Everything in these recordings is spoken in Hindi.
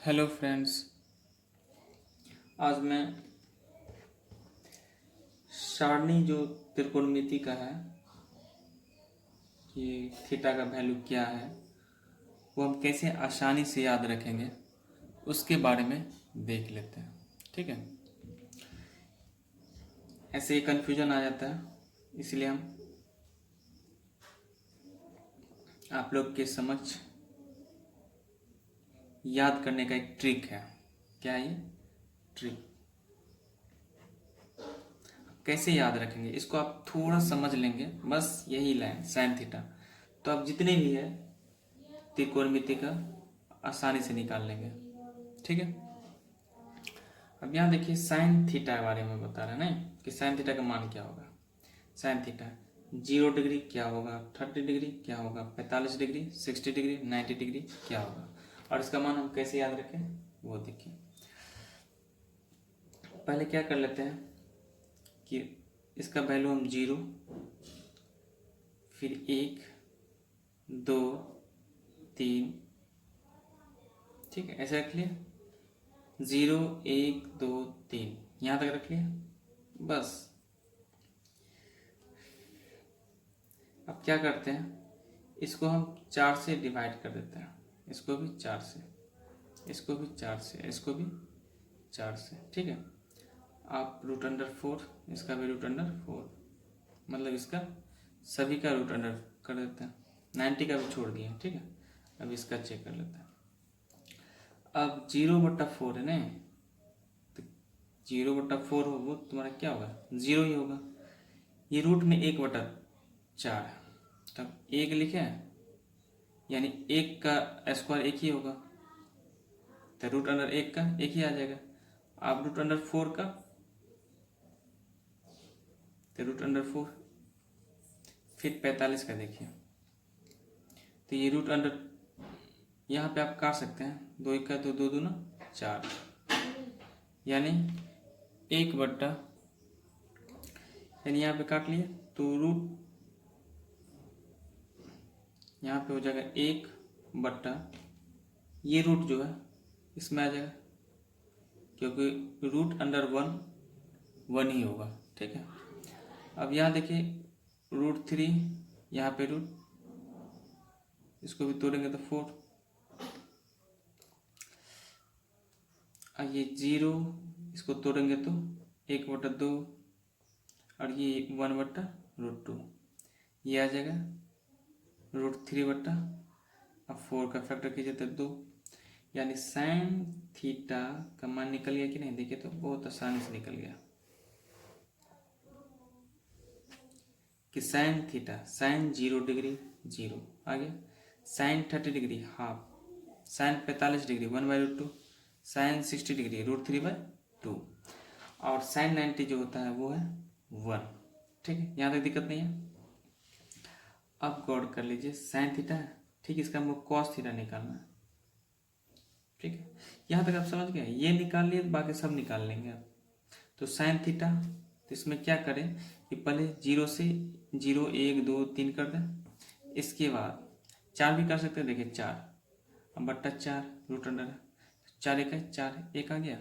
Hello friends. आज मैं सारणी जो त्रिकोणमिति का है कि थीटा का वैल्यू क्या है वो हम कैसे आसानी से याद रखेंगे उसके बारे में देख लेते हैं। ठीक है, ऐसे ही कन्फ्यूजन आ जाता है, इसलिए हम आप लोग के समक्ष याद करने का एक ट्रिक है। क्या है ये ट्रिक? कैसे याद रखेंगे इसको आप थोड़ा समझ लेंगे, बस यही लाइन साइन थीटा, तो आप जितने भी है त्रिकोणमिति का आसानी से निकाल लेंगे। ठीक है, अब यहाँ देखिए साइन थीटा के बारे में बता रहे हैं ना कि साइन थीटा का मान क्या होगा। साइन थीटा 0 डिग्री क्या होगा, 30 डिग्री क्या होगा, 45 डिग्री, 60 डिग्री, 90 डिग्री क्या होगा, और इसका मान हम कैसे याद रखें वो देखिए। पहले क्या कर लेते हैं कि इसका वैल्यू हम 0, फिर 1, 2, 3, ठीक है, ऐसे रख लिया। 0, 1, 2, 3 यहाँ तक रख लिया बस। अब क्या करते हैं, इसको हम 4 से डिवाइड कर देते हैं, इसको भी 4 से, इसको भी 4 से, इसको भी 4 से। ठीक है, आप √4, इसका भी √4, मतलब इसका सभी का √, कर देते हैं। 90 का भी छोड़ दिए। ठीक है, अब इसका चेक कर लेते हैं। अब 0/4 है ना, तो 0/4 हो वो तुम्हारा क्या होगा, 0 ही होगा। ये रूट में 1/4, तब 1 लिखे हैं, यानी 1 का स्क्वायर 1 ही होगा, तो √1 का 1 ही आ जाएगा। आप √4 का, तो √4, फिर 45 का देखिए, तो ये यहाँ पे आप काट सकते हैं, 2 1 का तो 2 दूना 4, यानी 1 बट्टा, यानी यहाँ पे काट लिए तो रूट यहाँ पे हो जाएगा 1 बट्टा, ये रूट जो है इसमें आ जाएगा, क्योंकि √1 1 ही होगा। ठीक है, अब यहाँ देखिए √3, यहाँ पे रूट, इसको भी तोड़ेंगे तो 4, और ये 0, इसको तोड़ेंगे तो 1/2, और ये 1/√2, ये आ जाएगा √3 अब 4 का फैक्टर कीजिए तो 2, यानी साइन थीटा का मान निकल गया कि नहीं, देखिए तो बहुत आसानी से निकल गया कि साइन थीटा, साइन 0 डिग्री 0 आ गया, sine 30 degree half, sine 45 degree 1/√2, sine 60 degree √3/2, और साइन 90 जो होता है वो है 1। ठीक है, यहाँ तक दिक्कत नहीं है। अब गौर कर लीजिए, साइन थीटा है, ठीक, इसका हमको कॉस थीटा निकालना है। ठीक है, यहाँ तक आप समझ गए, ये निकाल लिए, बाकी सब निकाल लेंगे आप। तो साइन थीटा, तो इसमें क्या करें कि पहले 0 से 0, 1, 2, 3 कर दें, इसके बाद 4 भी कर सकते हैं, देखिए 4, अब /4 √, 4 1 है 4, 1 आ गया,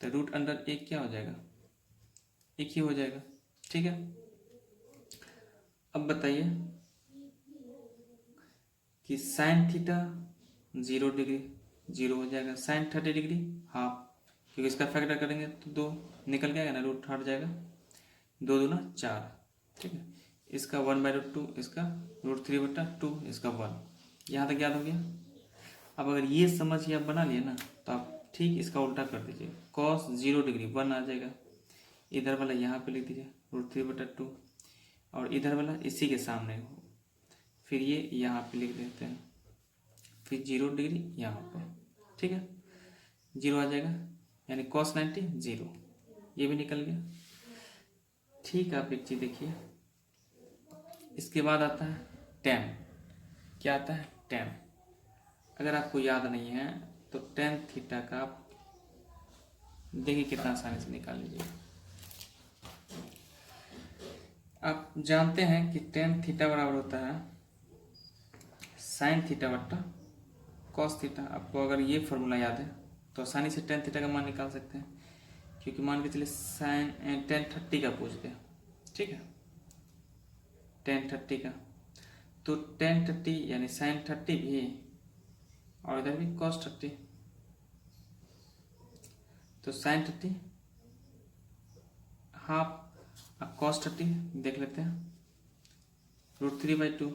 तो √1 क्या हो जाएगा, 1 ही हो जाएगा। ठीक है, अब बताइए कि साइन थीटा 0 डिग्री 0 हो जाएगा, साइन 30 डिग्री हाफ, क्योंकि इसका फैक्टर करेंगे तो 2 निकल गया ना, रूट हट जाएगा, 2 दूना 4। ठीक है, इसका 1/√2, इसका √3/2, इसका 1, यहाँ तक याद हो गया। अब अगर ये समझ के आप बना लिए ना, तो आप ठीक इसका उल्टा कर दीजिए, कॉस 0 डिग्री 1 आ जाएगा, इधर वाला यहाँ पे लिख दीजिए √3/2, और इधर वाला इसी के सामने हो, फिर ये यहाँ पे लिख देते हैं, फिर 0 डिग्री यहाँ पे। ठीक है, 0 आ जाएगा, यानी cos 90 0, ये भी निकल गया। ठीक है, आप एक चीज़ देखिए, इसके बाद आता है tan। क्या आता है tan? अगर आपको याद नहीं है तो tan थीटा का आप देखिए कितना आसानी से निकाल लीजिए। आप जानते हैं कि tan थीटा बराबर होता है साइन थीटा बट्टा कॉस थीटा। आपको अगर ये फॉर्मूला याद है तो आसानी से टेन थीटा का मान निकाल सकते हैं, क्योंकि मान के चलिए साइन 1030 का पूछते हैं, ठीक है, 1030 का, तो 1030 यानी साइन 30 भी और इधर भी कॉस 30, तो साइन 30 हाफ, अब कॉस 30 देख लेते हैं, √3/2,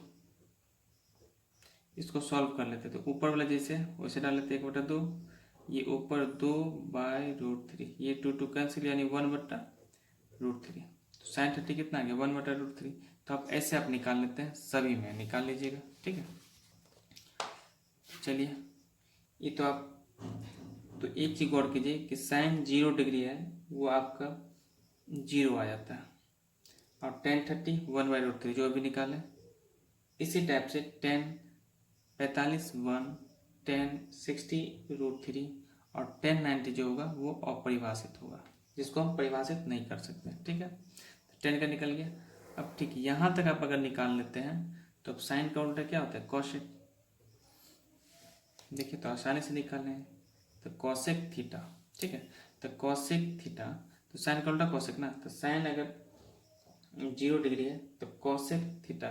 इसको सॉल्व कर लेते हैं। तो ऊपर वाला जैसे वैसे डाल लेते हैं, 1/2, ये ऊपर 2/√3, ये 2 कैंसिल यानी 1/√3, तो साइन 30 कितना आ गया 1/√3। तो आप ऐसे आप निकाल लेते हैं, सभी में निकाल लीजिएगा, ठीक है। चलिए ये तो आप, तो एक चीज गौर कीजिए कि साइन 0 डिग्री है वो आपका 0 आ जाता है, और 1030 1/√3 जो अभी निकाले। इसी टाइप से 1045 1, 1060 √3 और 1090 जो होगा वो अपरिभाषित होगा, जिसको हम परिभाषित नहीं कर सकते, ठीक है। तो 10 का निकल गया। अब ठीक यहाँ तक आप अगर निकाल लेते हैं तो अब साइन का उल्टा क्या होता है, कोसेक। देखिए तो आसानी से निकालने हैं, तो कोसेक थीटा, ठीक है। तो कोसेक थीटा, तो साइन का उल्टा कोसेक ना, तो साइन अगर 0 डिग्री है तो कोसेक थीटा,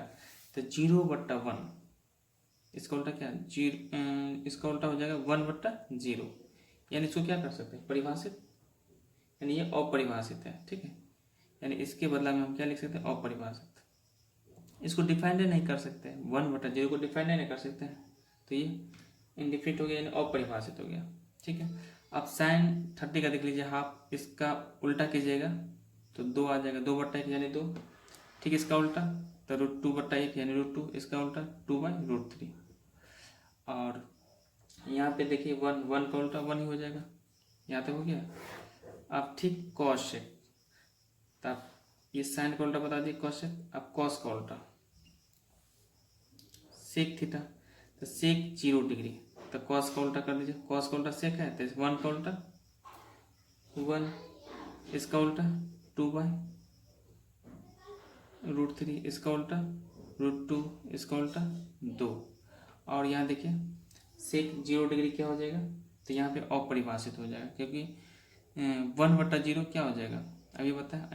तो 0/1, इसका उल्टा क्या, इसका उल्टा हो जाएगा 1/0, यानी इसको क्या कर सकते हैं, परिभाषित, यानी ये अपरिभाषित है, ठीक है। यानी इसके बदला में हम क्या लिख सकते हैं, अपरिभाषित। इसको डिफाइंड नहीं कर सकते, 1/0 को डिफाइंड नहीं कर सकते हैं, तो ये इनडिफिनिट हो गया, यानी अपरिभाषित हो गया, ठीक है। अब साइन 30 का देख लीजिए हाफ, इसका उल्टा कीजिएगा तो 2 आ जाएगा, 2/1 यानी 2, ठीक। इसका उल्टा तो √2/1 यानी √2, इसका उल्टा 2/√3, और यहाँ पे देखिए 1 का उल्टा 1 ही हो जाएगा, यहाँ तक हो गया। अब ठीक कॉसेक, तब ये साइन का उल्टा बता दिए कॉसेक, अब कॉस का उल्टा सेक थीटा, तो सेक 0 डिग्री, तो कॉस का उल्टा कर दीजिए, कॉस का उल्टा सेक है तो 1 का उल्टा 1, इसका उल्टा 2/√3, इसका उल्टा √2, इसका उल्टा 2, और यहाँ देखिए सेक 0 डिग्री क्या हो जाएगा, तो यहाँ पे अपरिभाषित हो जाएगा, क्योंकि 1/0 क्या हो जाएगा, अभी बताया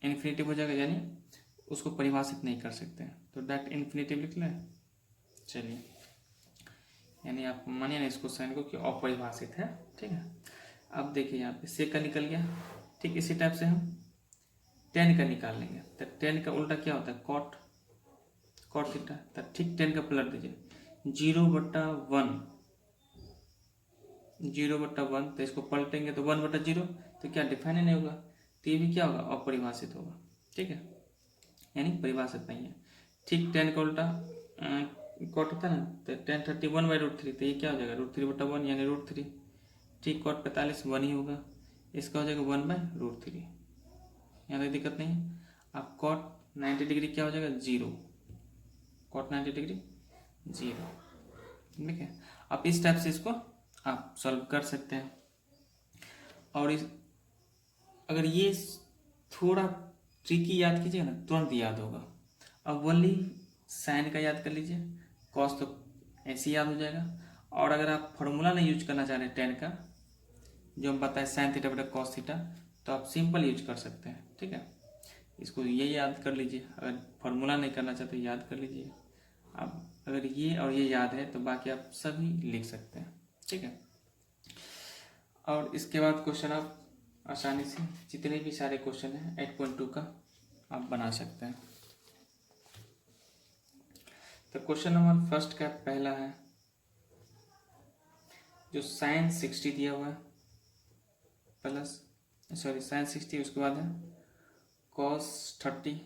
इन्फिनेटिव हो जाएगा, यानी उसको परिभाषित नहीं कर सकते हैं, तो डायरेक्ट इन्फिनेटिव लिख लें। चलिए, यानी आप मानिए ना इसको साइन को कि अपरिभाषित है, ठीक है। अब देखिए यहाँ पे सेक का निकल गया, ठीक। इसी टाइप से हम 10 का निकाल लेंगे, तो 10 का उल्टा क्या होता है, कॉट थीटा, तो ठीक 10 का पलट दीजिए, 0/1, 0/1, तो इसको पलटेंगे तो 1/0, तो क्या डिफाइन नहीं होगा, तो ये भी क्या होगा, अपरिभाषित होगा, ठीक है, यानी परिभाषित नहीं है, ठीक। 10 का उल्टा कॉट होता है ना, तो 1030 1/√3, तो ये क्या हो जाएगा, √3/1 यानी √3, ठीक। कॉट 45 1 ही होगा, इसका हो जाएगा 1/√3, यहाँ तक दिक्कत नहीं है। अब कॉट 90 डिग्री क्या हो जाएगा, 0, कॉट 90 डिग्री 0, ठीक है। अब इस टाइप से इसको आप सॉल्व कर सकते हैं, और इस अगर ये थोड़ा ट्रिकी याद कीजिएगा ना तुरंत याद होगा। अब ओनली साइन का याद कर लीजिए, कॉस तो ऐसे याद हो जाएगा, और अगर आप फॉर्मूला नहीं यूज करना चाह रहे 10 का, जो हम बताए साइन थीटा बटा कॉस थीटा, तो आप सिंपल यूज कर सकते हैं, ठीक है। इसको ये याद कर लीजिए, अगर फॉर्मूला नहीं करना चाहते याद कर लीजिए। अब अगर ये और ये याद है तो बाकी आप सभी लिख सकते हैं, ठीक है। और इसके बाद क्वेश्चन आप आसानी से जितने भी सारे क्वेश्चन हैं 8.2 का आप बना सकते हैं। तो क्वेश्चन नंबर फर्स्ट का पहला है, जो साइन 60 दिया हुआ है प्लस, सॉरी साइन 60, उसके बाद है कॉस 30,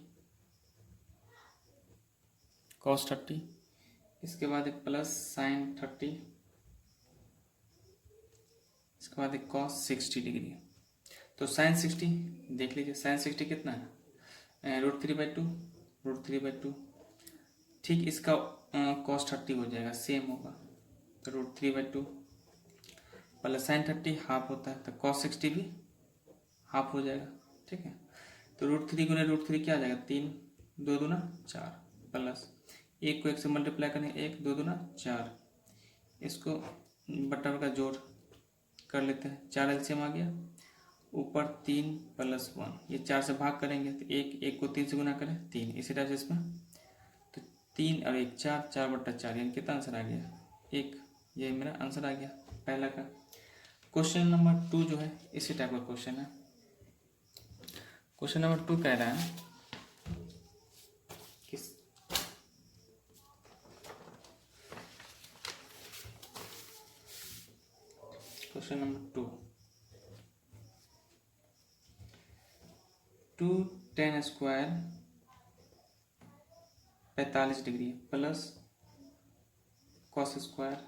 इसके बाद एक प्लस साइन 30, इसके बाद एक कॉस 60 डिग्री। तो साइन 60 देख लीजिए, साइन 60 कितना है, √3/2, ठीक। इसका कॉस 30 हो जाएगा, सेम होगा, तो √3/2 प्लस साइन 30 हाफ होता है, तो कॉस 60 भी हाफ हो जाएगा, ठीक है। तो √3 गुने √3 क्या आ जाएगा, 3, 2 दूना 4, प्लस एक को एक से मल्टीप्लाई करें, 1 2 दूना 4, इसको बटा का जोड़ कर लेते हैं। 4 एलसीएम आ गया, ऊपर 3 + 1, ये 4 से भाग करेंगे तो 1 को 3 से गुना करें 3, इसी टाइप से इसमें तो 3 और 1 4, 4/4, यानी कितना आंसर आ गया 1। ये मेरा आंसर आ गया पहला का। क्वेश्चन नंबर 2 जो है इसी टाइप का क्वेश्चन है। क्वेश्चन नंबर 2 कह रहा है किस question number 2 tan square 45 degree plus cos square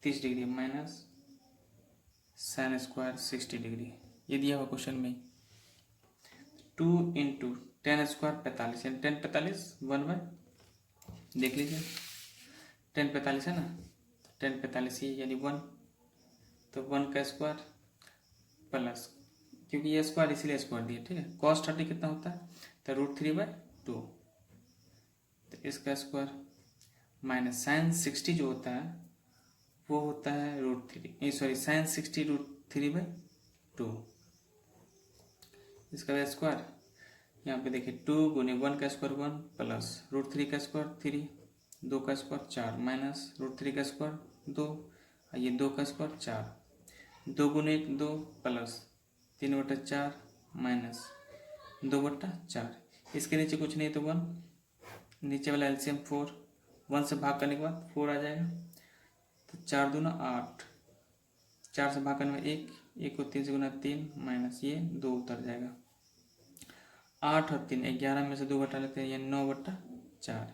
30 degree minus sin square 60 degree, ये दिया हुआ क्वेश्चन में। 2 × tan स्क्वायर 45, यानी 10 45 1/, देख लीजिए 10 45 है ना, 10 45 ये यानी 1, तो 1 का स्क्वायर प्लस, क्योंकि ये स्क्वायर इसीलिए स्क्वायर दिया, ठीक है। cos 30 कितना होता है, तो √3/2, तो इसका स्क्वायर माइनस sin 60 जो होता है वो होता है √3, sin 60 √3/2, इसका स्क्वायर यहाँ पे देखिए 2 × 1 का स्क्वायर 1 प्लस √3 का स्क्वायर 3, 2 का स्क्वायर 4 माइनस √3 का स्क्वायर 2, ये 2 का स्क्वायर 4, 2 × 1 2 प्लस 3/4 माइनस 2/4, इसके नीचे कुछ नहीं तो 1, नीचे वाला एलसीएम 4, 1 से भाग करने के बाद 4 आ जाएगा, तो 4 दूना 8, 4 से भाग करने में 1 को 3 से गुना 3 माइनस ये 2 उतर जाएगा, 8 और 3 11 में से 2 घटा लेते हैं, ये 9/4,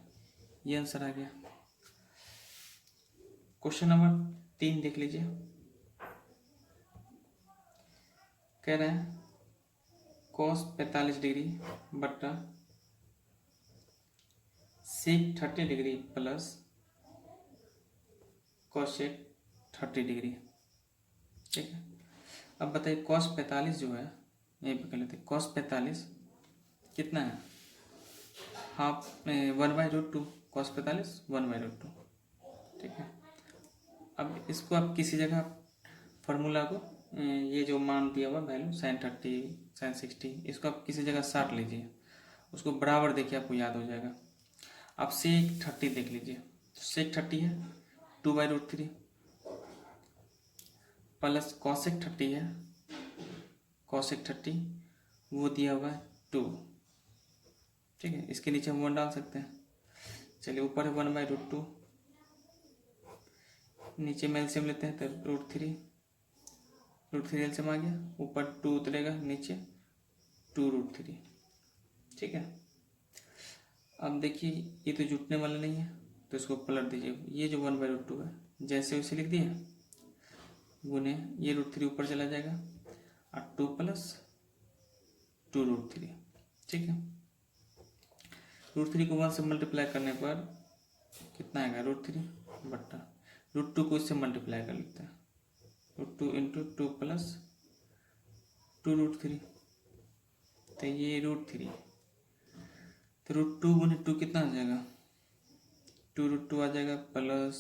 ये आंसर आ गया। क्वेश्चन नंबर 3 देख लीजिए, कह रहे हैं cos 45 डिग्री बटा sec 30 degree plus cosec 30 degree, ठीक है। अब बताइए cos 45 जो है, यहीं पे कर लेते हैं, cos 45 कितना है, हाफ 1/√2, cos 45 1/√2, ठीक है। अब इसको आप किसी जगह फार्मूला को ये जो मान दिया हुआ वैल्यू sin 30 sin 60, इसको आप किसी जगह साट लीजिए, उसको बराबर देखिए आपको याद हो जाएगा। आप sec 30 देख लीजिए, तो sec 30 है 2/√3 प्लस cosec 30 है, cosec 30 वो दिया हुआ है 2, ठीक है। इसके नीचे हम 1 डाल सकते हैं, चलिए ऊपर है 1/√2, नीचे में एलसीएम लेते हैं तो √3 एलसीएम आ गया, ऊपर 2 उतरेगा, नीचे 2√3, ठीक है। अब देखिए ये तो जुटने वाला नहीं है, तो इसको पलट दीजिए, ये जो 1/√2 है जैसे वैसे लिख दिया, गुने ये √3 ऊपर चला जाएगा और 2 + 2√3, ठीक है। √3 को 1 से मल्टीप्लाई करने पर कितना आएगा, √3 बट्टा √2 को इससे मल्टीप्लाई कर लेते हैं, √2 × 2 + 2√3, तो ये √3, तो √2 × 2 कितना आ जाएगा, 2√2 आ जाएगा, प्लस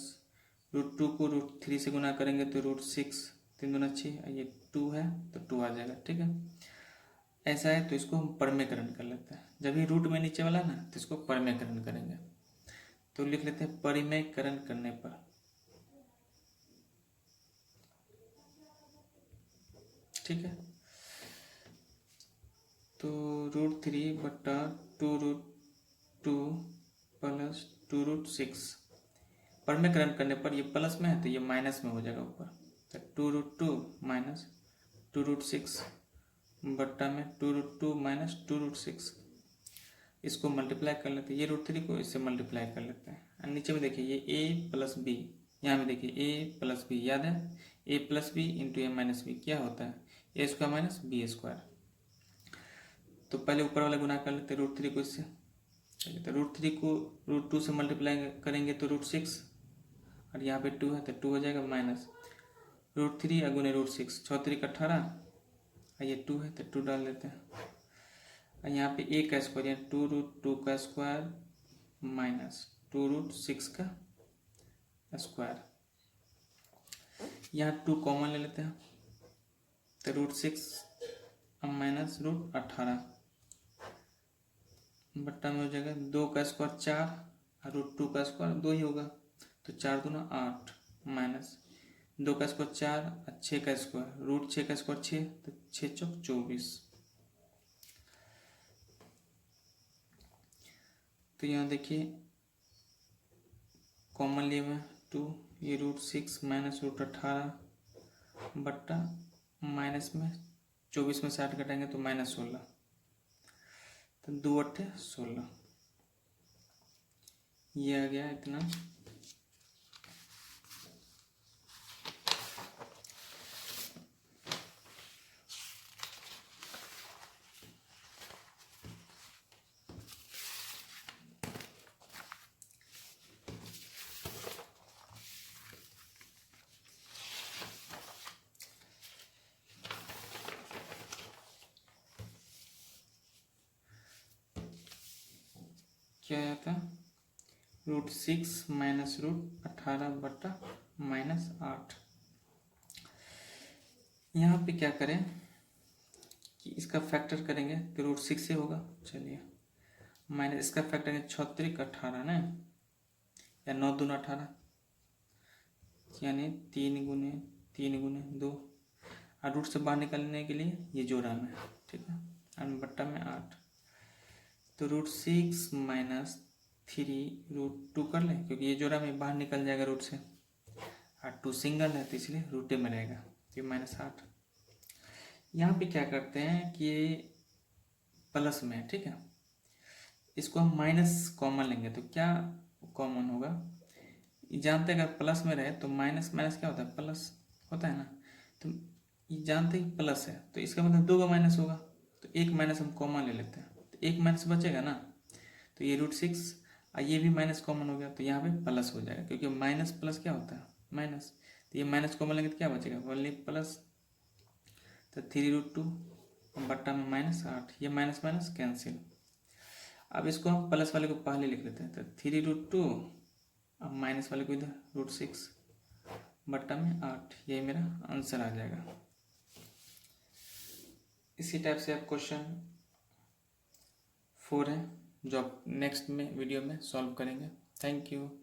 √2 को √3 से गुना करेंगे तो √6, 3 दूना 6, ये 2 है तो 2 आ जाएगा, ठीक है। ऐसा है तो इसको हम परमेकरण कर लेते हैं, जब ये रूट में नीचे वाला ना तो इसको परमेकरण करेंगे, तो लिख लेते हैं परिमेयकरण करने पर, ठीक है। तो √3 बट्टा 2√2 प्लस 2√6, परमेकरण करने पर ये प्लस में है तो ये माइनस में हो जाएगा ऊपर, तो 2√2 माइनस 2√6 बट्टा में 2√2 माइनस 2√6, इसको मल्टीप्लाई कर लेते हैं, ये √3 को इससे मल्टीप्लाई कर लेते हैं, और नीचे में देखिए ये a + b, यहाँ में देखिए a + b, याद है a + b × a - b क्या होता है, a² - b², तो पहले ऊपर वाला गुना कर लेते हैं √3 को इससे, तो √3 को √2 से मल्टीप्लाई करेंगे तो √6, और यहाँ पे 2 है तो 2 हो जाएगा, माइनस √3 गुने √6, 6 3 18, और ये 2 है तो 2 डाल देते हैं, और यहाँ पे a का स्क्वायर यानी 2√2 का स्क्वायर माइनस 2√6 का स्क्वायर, यहाँ 2 कॉमन ले लेते हैं, तो √6 माइनस √18 बट्टा में हो जाएगा 2 का स्क्वायर 4 और √2 का स्क्वायर 2 ही होगा, तो 4 दूना 8 माइनस 2 का स्क्वायर 4 और 6 का स्क्वायर √6 का स्क्वायर 6, तो 6 चौक 24। तो यहाँ देखिए कॉमन लिए में 2, ये √6 माइनस √18 बट्टा माइनस में 24 में 60 घटाएंगे तो -16, तो 2 8 16, ये आ गया इतना। क्या आया था, √6 माइनस √18 बट्टा -8। यहाँ पे क्या करें कि इसका फैक्टर करेंगे तो √6 से होगा, चलिए माइनस इसका फैक्टर करेंगे 36 18 ना, या 9 दूना 18, यानी 3 गुने 3 गुने 2, और रूट से बाहर निकलने के लिए ये जोड़ा में, ठीक है, और बट्टा में 8, तो √6 माइनस 3 √2 कर लें, क्योंकि ये जोड़ा में बाहर निकल जाएगा रूट से, और 2 सिंगल है तो इसलिए रूटे में रहेगा, तो -8। यहाँ पे क्या करते हैं कि ये प्लस में है, ठीक है, इसको हम माइनस कॉमन लेंगे, तो क्या कॉमन होगा, जानते हैं अगर प्लस में रहे तो माइनस माइनस क्या होता है, प्लस होता है ना, तो ये जानते ही प्लस है तो इसका मतलब 2 का माइनस होगा, तो एक माइनस हम कॉमन ले लेते हैं, तो एक माइनस बचेगा ना, तो ये √6 और ये भी माइनस कॉमन हो गया, तो यहाँ पे प्लस हो जाएगा, क्योंकि माइनस प्लस क्या होता है, माइनस, तो ये माइनस कॉमन लेंगे तो क्या बचेगा, ओनली प्लस, तो 3 √2 बट्टा में -8, ये माइनस माइनस कैंसिल। अब इसको हम प्लस वाले को पहले लिख लेते हैं, तो 3 √2, अब माइनस वाले को इधर √6 बट्टा में 8, यही मेरा आंसर आ जाएगा। इसी टाइप से आप क्वेश्चन 4 है जो आप नेक्स्ट में वीडियो में सॉल्व करेंगे। Thank you.